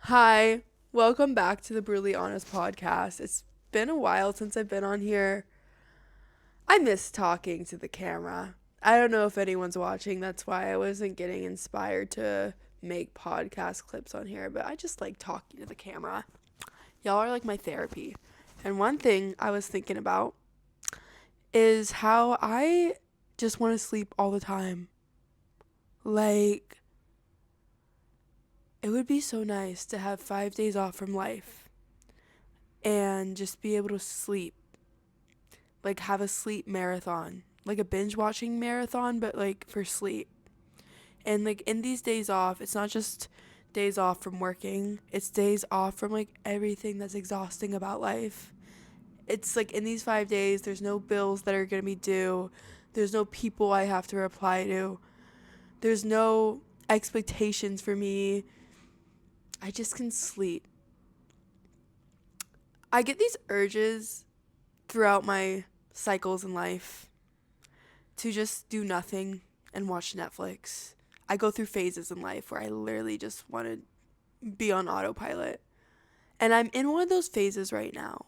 Hi, welcome back to the Brutally Honest podcast. It's been a while since I've been on here. I miss talking to the camera. I don't know if anyone's watching, that's why I wasn't getting inspired to make podcast clips on here, but I just like talking to the camera. Y'all are like my therapy. And one thing I was thinking about is how I just want to sleep all the time. Like, it would be so nice to have 5 days off from life and just be able to sleep, like have a sleep marathon, like a binge watching marathon, but like for sleep. And like in these days off, it's not just days off from working, it's days off from like everything that's exhausting about life. It's like in these 5 days, there's no bills that are gonna be due, there's no people I have to reply to, there's no expectations for me. I just can sleep. I get these urges throughout my cycles in life to just do nothing and watch Netflix. I go through phases in life where I literally just want to be on autopilot. And I'm in one of those phases right now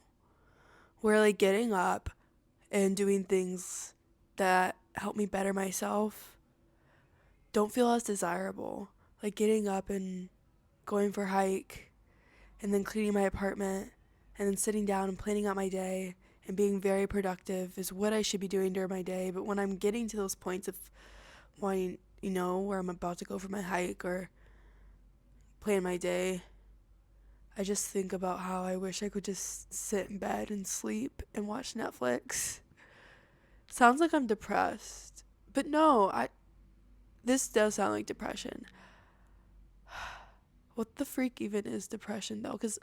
where like getting up and doing things that help me better myself don't feel as desirable. Like getting up and going for a hike and then cleaning my apartment and then sitting down and planning out my day and being very productive is what I should be doing during my day. But when I'm getting to those points of wanting, where I'm about to go for my hike or plan my day, I just think about how I wish I could just sit in bed and sleep and watch Netflix. Sounds like I'm depressed. But no, I this does sound like depression. What the freak even is depression though? Cuz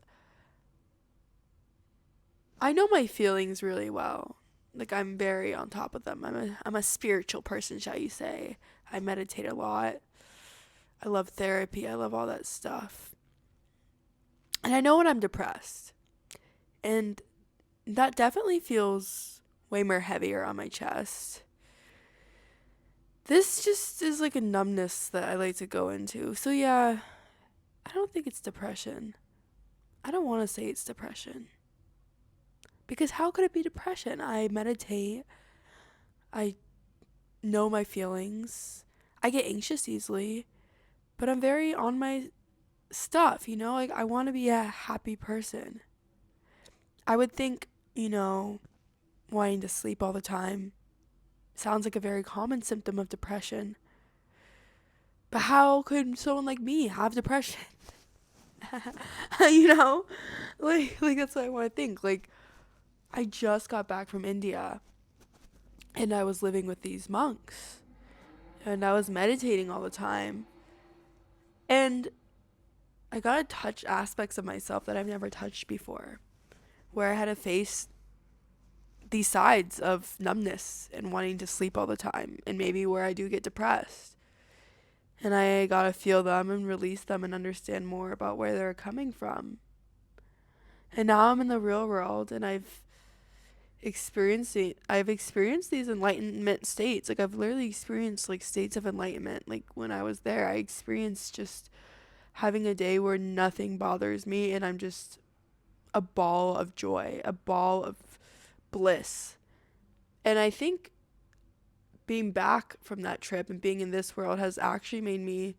I know my feelings really well. Like I'm very on top of them. I'm a spiritual person, shall you say. I meditate a lot. I love therapy. I love all that stuff. And I know when I'm depressed. And that definitely feels way more heavier on my chest. This just is like a numbness that I like to go into. So yeah, I don't think it's depression. I don't want to say it's depression. Because how could it be depression? I meditate. I know my feelings. I get anxious easily, but I'm very on my stuff. Like I want to be a happy person. I would think, you know, wanting to sleep all the time sounds like a very common symptom of depression. But how could someone like me have depression? you know? Like that's what I want to think. Like I just got back from India and I was living with these monks and I was meditating all the time. And I got to touch aspects of myself that I've never touched before, where I had to face these sides of numbness and wanting to sleep all the time, and maybe where I do get depressed. And I got to feel them and release them and understand more about where they're coming from. And now I'm in the real world and I've experienced these enlightenment states. Like I've literally experienced like states of enlightenment. Like when I was there, I experienced just having a day where nothing bothers me and I'm just a ball of joy, a ball of bliss. And I think being back from that trip and being in this world has actually made me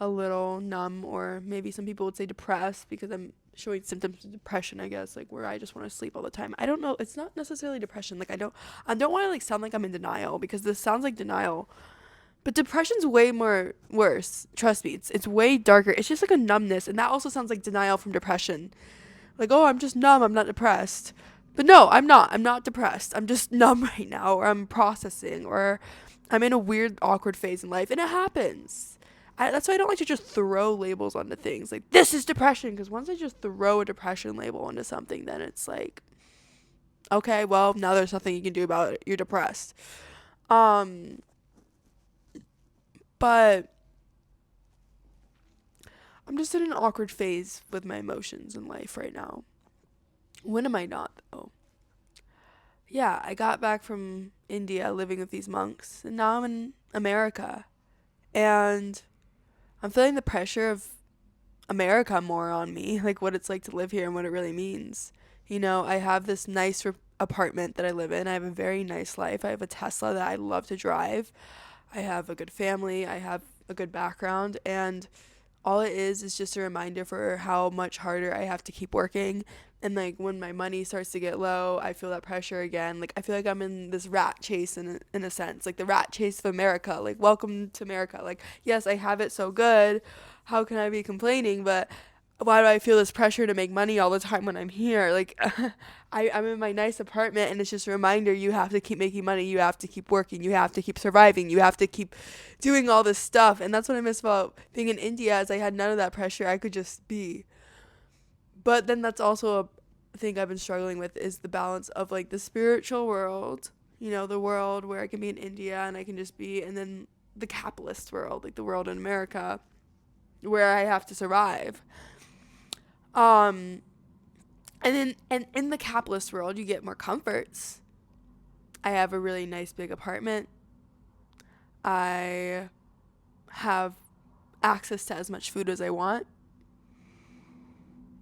a little numb, or maybe some people would say depressed, because I'm showing symptoms of depression, I guess, like where I just want to sleep all the time. I don't know, it's not necessarily depression. Like I don't want to like sound like I'm in denial, because this sounds like denial. But depression's way more worse. Trust me, it's way darker. It's just like a numbness, and that also sounds like denial from depression. Like, oh, I'm just numb, I'm not depressed. But no, I'm not. I'm not depressed. I'm just numb right now, or I'm processing, or I'm in a weird, awkward phase in life, and it happens. That's why I don't like to just throw labels onto things. Like, this is depression, because once I just throw a depression label onto something, then it's like, okay, well, now there's nothing you can do about it. You're depressed. Um, but I'm just in an awkward phase with my emotions in life right now. When am I not, though? Yeah, I got back from India living with these monks, and now I'm in America. And I'm feeling the pressure of America more on me, like what it's like to live here and what it really means. I have this nice apartment that I live in. I have a very nice life. I have a Tesla that I love to drive. I have a good family. I have a good background. And all it is just a reminder for how much harder I have to keep working. And like when my money starts to get low, I feel that pressure again. Like I feel like I'm in this rat chase in a sense, like the rat chase of America. Like welcome to America. Like yes, I have it so good. How can I be complaining? But why do I feel this pressure to make money all the time when I'm here? Like I'm in my nice apartment and it's just a reminder you have to keep making money, you have to keep working, you have to keep surviving, you have to keep doing all this stuff. And that's what I miss about being in India is I had none of that pressure. I could just be. But then that's also a thing I've been struggling with is the balance of like the spiritual world, the world where I can be in India and I can just be, and then the capitalist world, like the world in America where I have to survive. Um and in the capitalist world, you get more comforts. I have a really nice big apartment. I have access to as much food as I want.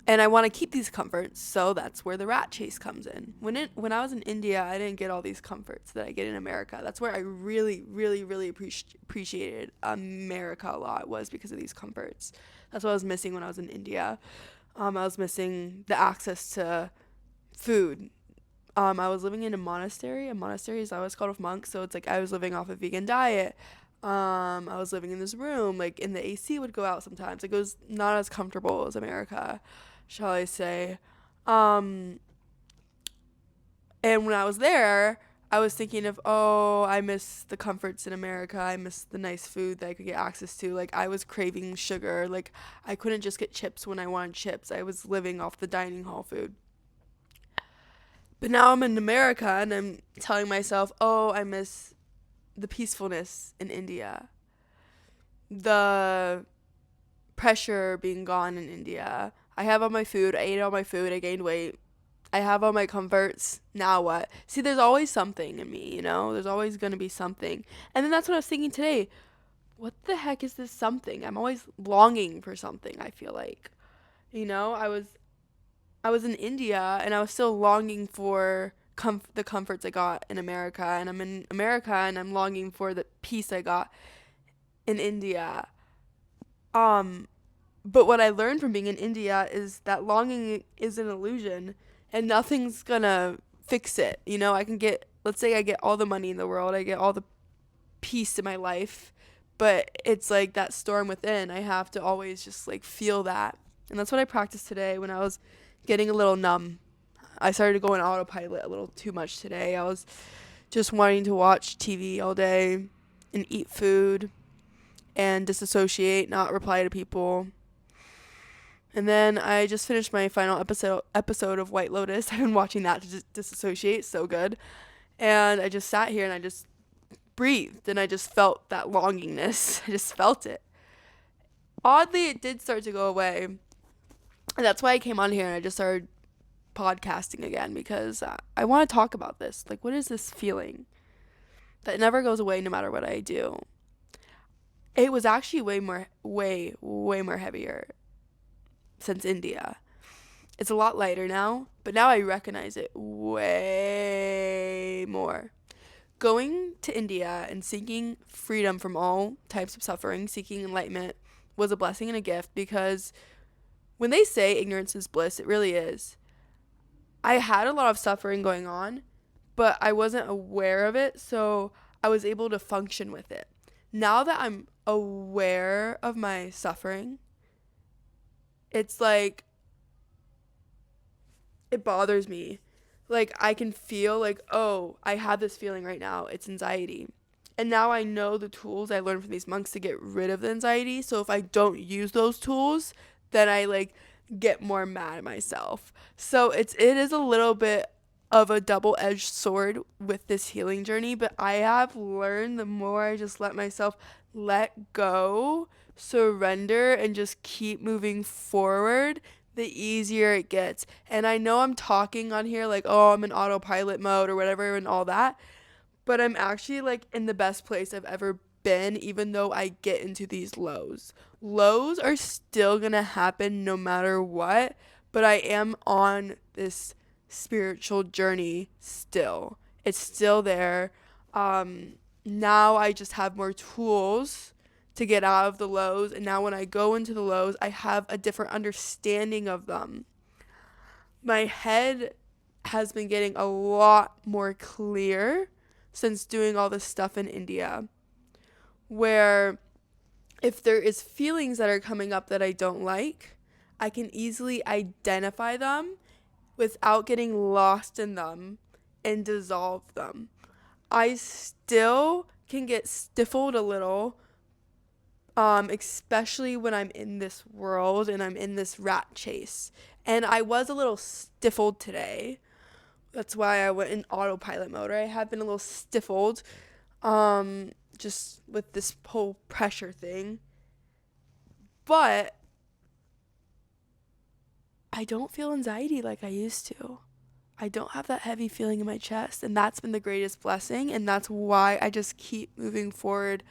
And I want to keep these comforts, so that's where the rat chase comes in. When I was in India, I didn't get all these comforts that I get in America. That's where I really, really, really appreciated America a lot, was because of these comforts. That's what I was missing when I was in India. I was missing the access to food. I was living in a monastery. A monastery is always called with monks, so it's like I was living off a vegan diet. I was living in this room, like, and the AC would go out sometimes. Like, it was not as comfortable as America, shall I say. Um, and when I was there, I was thinking of, oh, I miss the comforts in America. I miss the nice food that I could get access to. Like, I was craving sugar. Like, I couldn't just get chips when I wanted chips. I was living off the dining hall food. But now I'm in America and I'm telling myself, oh, I miss the peacefulness in India, the pressure being gone in India. I have all my food. I ate all my food. I gained weight. I have all my comforts. Now what? See, there's always something in me. There's always going to be something. And then that's what I was thinking today. What the heck is this something? I'm always longing for something, I feel like. I was in India and I was still longing for the comforts I got in America, and I'm in America and I'm longing for the peace I got in India. Um, but what I learned from being in India is that longing is an illusion and nothing's gonna fix it. I can get, let's say I get all the money in the world, I get all the peace in my life, but it's like that storm within. I have to always just like feel that. And that's what I practiced today when I was getting a little numb. I started to go on autopilot a little too much today. I was just wanting to watch TV all day and eat food and disassociate, not reply to people. And then I just finished my final episode of White Lotus. I've been watching that to disassociate, so good. And I just sat here and I just breathed and I just felt that longingness. I just felt it. Oddly, it did start to go away. And that's why I came on here and I just started podcasting again, because I want to talk about this. Like, what is this feeling that never goes away no matter what I do? It was actually way more heavier since India. It's a lot lighter now, but now I recognize it way more. Going to India and seeking freedom from all types of suffering, seeking enlightenment, was a blessing and a gift, because when they say ignorance is bliss, it really is. I had a lot of suffering going on, but I wasn't aware of it, so I was able to function with it. Now that I'm aware of my suffering, it's like it bothers me. Like, I can feel like, oh, I have this feeling right now. It's anxiety. And now I know the tools I learned from these monks to get rid of the anxiety. So if I don't use those tools, then I like get more mad at myself. So it is a little bit of a double-edged sword with this healing journey, but I have learned the more I just let myself let go, surrender, and just keep moving forward, the easier it gets. And I know I'm talking on here like, oh, I'm in autopilot mode or whatever and all that, but I'm actually like in the best place I've ever been, even though I get into these lows. Lows are still gonna happen no matter what, but I am on this spiritual journey still. It's still there. Now I just have more tools to get out of the lows, and now when I go into the lows, I have a different understanding of them. My head has been getting a lot more clear since doing all this stuff in India, where if there is feelings that are coming up that I don't like, I can easily identify them without getting lost in them and dissolve them. I still can get stifled a little, especially when I'm in this world and I'm in this rat chase. And I was a little stifled today. That's why I went in autopilot mode. I have been a little stifled, just with this whole pressure thing. But I don't feel anxiety like I used to. I don't have that heavy feeling in my chest, and that's been the greatest blessing, and that's why I just keep moving forward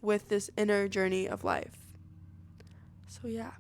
with this inner journey of life. So yeah.